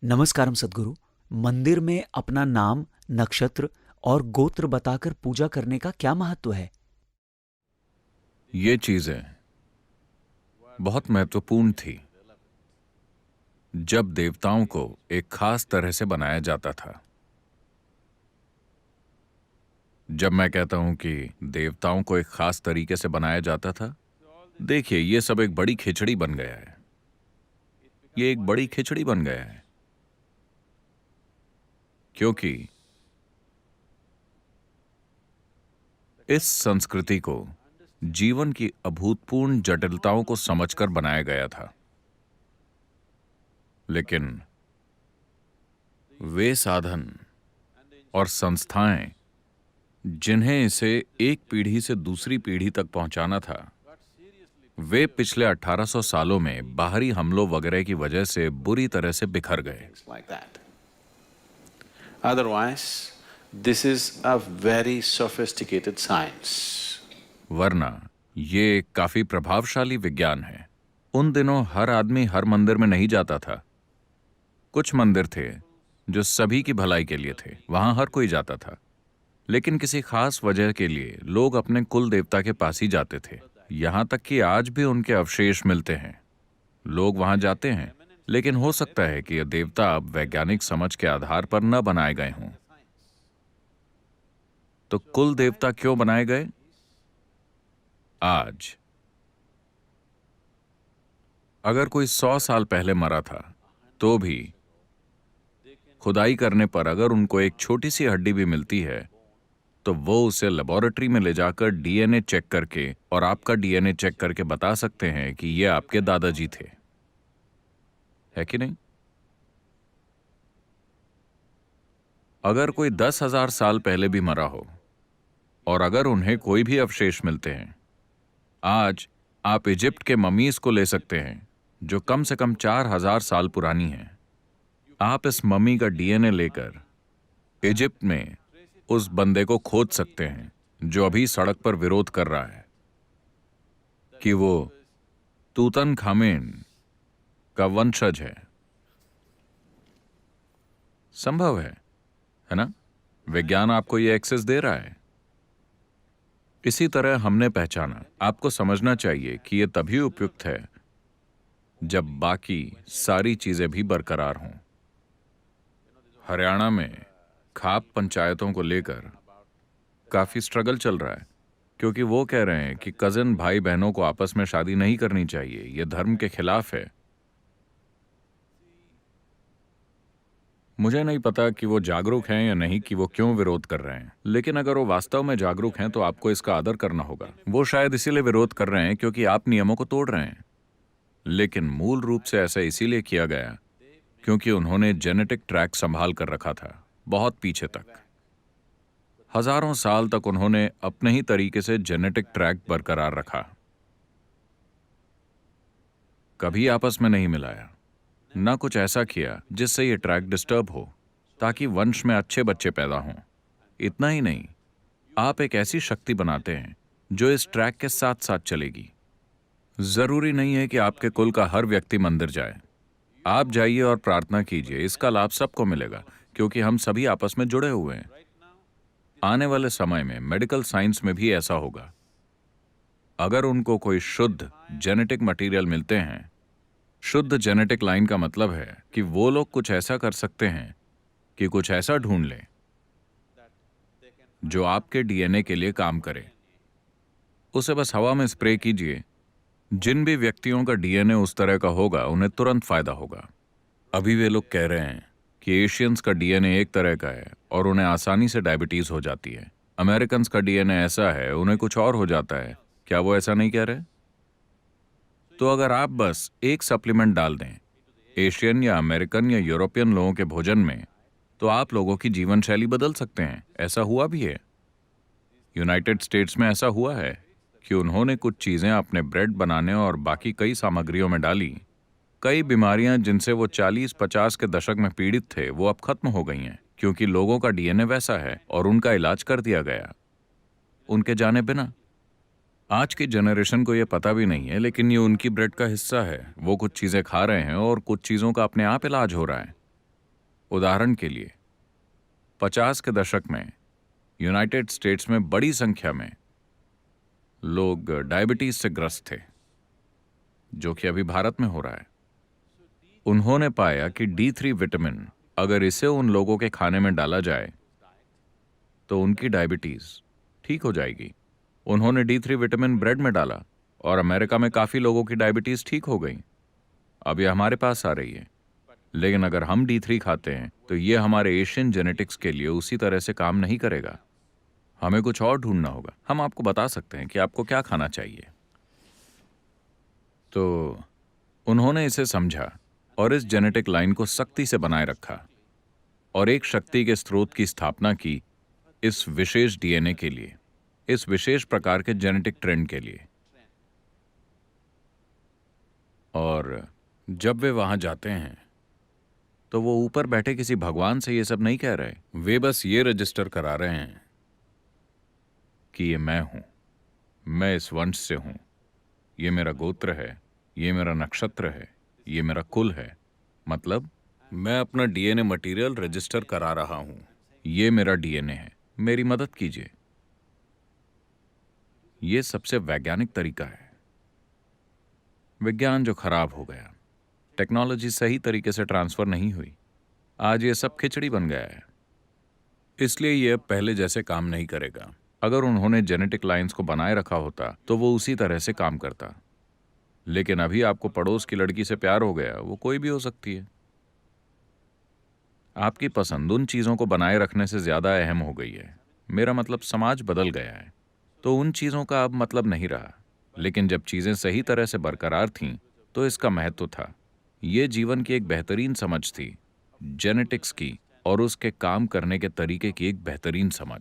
नमस्कारम सद्गुरु। मंदिर में अपना नाम, नक्षत्र और गोत्र बताकर पूजा करने का क्या महत्व है? ये चीजें बहुत महत्वपूर्ण थी जब देवताओं को एक खास तरह से बनाया जाता था। जब मैं कहता हूं कि देवताओं को एक खास तरीके से बनाया जाता था, देखिए ये सब एक बड़ी खिचड़ी बन गया है। ये एक बड़ी खिचड़ी बन गया है क्योंकि इस संस्कृति को जीवन की अभूतपूर्व जटिलताओं को समझकर बनाया गया था। लेकिन वे साधन और संस्थाएं जिन्हें इसे एक पीढ़ी से दूसरी पीढ़ी तक पहुंचाना था, वे पिछले 1800 सालों में बाहरी हमलों वगैरह की वजह से बुरी तरह से बिखर गए। like that. Otherwise, this is a very sophisticated science. वरना ये काफी प्रभावशाली विज्ञान है। उन दिनों हर आदमी हर मंदिर में नहीं जाता था। कुछ मंदिर थे जो सभी की भलाई के लिए थे, वहां हर कोई जाता था। लेकिन किसी खास वजह के लिए लोग अपने कुल देवता के पास ही जाते थे। यहां तक कि आज भी उनके अवशेष मिलते हैं। लोग वहां जाते हैं, लेकिन हो सकता है कि यह देवता अब वैज्ञानिक समझ के आधार पर न बनाए गए हों। तो कुल देवता क्यों बनाए गए? आज अगर कोई 100 साल पहले मरा था, तो भी खुदाई करने पर अगर उनको एक छोटी सी हड्डी भी मिलती है, तो वो उसे लेबोरेटरी में ले जाकर डीएनए चेक करके और आपका डीएनए चेक करके बता सकते हैं कि ये आपके दादाजी थे, है कि नहीं? अगर कोई 10,000 साल पहले भी मरा हो और अगर उन्हें कोई भी अवशेष मिलते हैं, आज आप इजिप्ट के ममीज को ले सकते हैं जो कम से कम 4,000 साल पुरानी है। आप इस मम्मी का डीएनए लेकर इजिप्ट में उस बंदे को खोज सकते हैं जो अभी सड़क पर विरोध कर रहा है कि वो तूतनखामेन का वंशज है। संभव है ना? विज्ञान आपको ये एक्सेस दे रहा है। इसी तरह हमने पहचाना। आपको समझना चाहिए कि यह तभी उपयुक्त है जब बाकी सारी चीजें भी बरकरार हों। हरियाणा में खाप पंचायतों को लेकर काफी स्ट्रगल चल रहा है, क्योंकि वो कह रहे हैं कि कजिन भाई बहनों को आपस में शादी नहीं करनी चाहिए, यह धर्म के खिलाफ है। मुझे नहीं पता कि वो जागरूक हैं या नहीं, कि वो क्यों विरोध कर रहे हैं, लेकिन अगर वो वास्तव में जागरूक हैं तो आपको इसका आदर करना होगा। वो शायद इसीलिए विरोध कर रहे हैं क्योंकि आप नियमों को तोड़ रहे हैं, लेकिन मूल रूप से ऐसा इसीलिए किया गया क्योंकि उन्होंने जेनेटिक ट्रैक संभाल कर रखा था बहुत पीछे तक। हजारों साल तक उन्होंने अपने ही तरीके से जेनेटिक ट्रैक बरकरार रखा, कभी आपस में नहीं मिलाया, ना कुछ ऐसा किया जिससे ये ट्रैक डिस्टर्ब हो, ताकि वंश में अच्छे बच्चे पैदा हों। इतना ही नहीं, आप एक ऐसी शक्ति बनाते हैं जो इस ट्रैक के साथ साथ चलेगी। जरूरी नहीं है कि आपके कुल का हर व्यक्ति मंदिर जाए। आप जाइए और प्रार्थना कीजिए, इसका लाभ सबको मिलेगा क्योंकि हम सभी आपस में जुड़े हुए हैं। आने वाले समय में मेडिकल साइंस में भी ऐसा होगा। अगर उनको कोई शुद्ध जेनेटिक मटेरियल मिलते हैं, शुद्ध जेनेटिक लाइन का मतलब है कि वो लोग कुछ ऐसा कर सकते हैं कि कुछ ऐसा ढूंढ लें जो आपके डीएनए के लिए काम करे। उसे बस हवा में स्प्रे कीजिए। जिन भी व्यक्तियों का डीएनए उस तरह का होगा, उन्हें तुरंत फायदा होगा। अभी वे लोग कह रहे हैं कि एशियंस का डीएनए एक तरह का है और उन्हें आसानी से डायबिटीज हो जाती है। अमेरिकन्स का डीएनए ऐसा है, उन्हें कुछ और हो जाता है। क्या वो ऐसा नहीं कह रहे? तो अगर आप बस एक सप्लीमेंट डाल दें एशियन या अमेरिकन या यूरोपियन लोगों के भोजन में, तो आप लोगों की जीवन शैली बदल सकते हैं। ऐसा हुआ भी है। यूनाइटेड स्टेट्स में ऐसा हुआ है कि उन्होंने कुछ चीजें अपने ब्रेड बनाने और बाकी कई सामग्रियों में डाली। कई बीमारियां जिनसे वो 40-50 के दशक में पीड़ित थे, वो अब खत्म हो गई हैं क्योंकि लोगों का डीएनए वैसा है और उनका इलाज कर दिया गया उनके जाने बिना। आज की जनरेशन को ये पता भी नहीं है, लेकिन ये उनकी ब्रेड का हिस्सा है। वो कुछ चीजें खा रहे हैं और कुछ चीजों का अपने आप इलाज हो रहा है। उदाहरण के लिए 50 के दशक में यूनाइटेड स्टेट्स में बड़ी संख्या में लोग डायबिटीज से ग्रस्त थे, जो कि अभी भारत में हो रहा है। उन्होंने पाया कि D3 विटामिन अगर इसे उन लोगों के खाने में डाला जाए तो उनकी डायबिटीज ठीक हो जाएगी। उन्होंने D3 विटामिन ब्रेड में डाला और अमेरिका में काफी लोगों की डायबिटीज ठीक हो गई। अब ये हमारे पास आ रही है। लेकिन अगर हम D3 खाते हैं तो ये हमारे एशियन जेनेटिक्स के लिए उसी तरह से काम नहीं करेगा। हमें कुछ और ढूंढना होगा। हम आपको बता सकते हैं कि आपको क्या खाना चाहिए। तो उन्होंने इसे समझा और इस जेनेटिक लाइन को सख्ती से बनाए रखा और एक शक्ति के स्रोत की स्थापना की इस विशेष डीएनए के लिए, इस विशेष प्रकार के जेनेटिक ट्रेंड के लिए। और जब वे वहां जाते हैं तो वो ऊपर बैठे किसी भगवान से ये सब नहीं कह रहे। वे बस ये रजिस्टर करा रहे हैं कि ये मैं हूं, मैं इस वंश से हूं, ये मेरा गोत्र है, ये मेरा नक्षत्र है, ये मेरा कुल है। मतलब मैं अपना डीएनए मटेरियल रजिस्टर करा रहा हूं। ये मेरा डीएनए है, मेरी मदद कीजिए। ये सबसे वैज्ञानिक तरीका है। विज्ञान जो खराब हो गया, टेक्नोलॉजी सही तरीके से ट्रांसफर नहीं हुई, आज ये सब खिचड़ी बन गया है। इसलिए ये अब पहले जैसे काम नहीं करेगा। अगर उन्होंने जेनेटिक लाइंस को बनाए रखा होता तो वो उसी तरह से काम करता। लेकिन अभी आपको पड़ोस की लड़की से प्यार हो गया, वो कोई भी हो सकती है। आपकी पसंद उन चीजों को बनाए रखने से ज्यादा अहम हो गई है। मेरा मतलब समाज बदल गया है, तो उन चीजों का अब मतलब नहीं रहा। लेकिन जब चीजें सही तरह से बरकरार थीं तो इसका महत्व था। ये जीवन की एक बेहतरीन समझ थी, जेनेटिक्स की और उसके काम करने के तरीके की एक बेहतरीन समझ।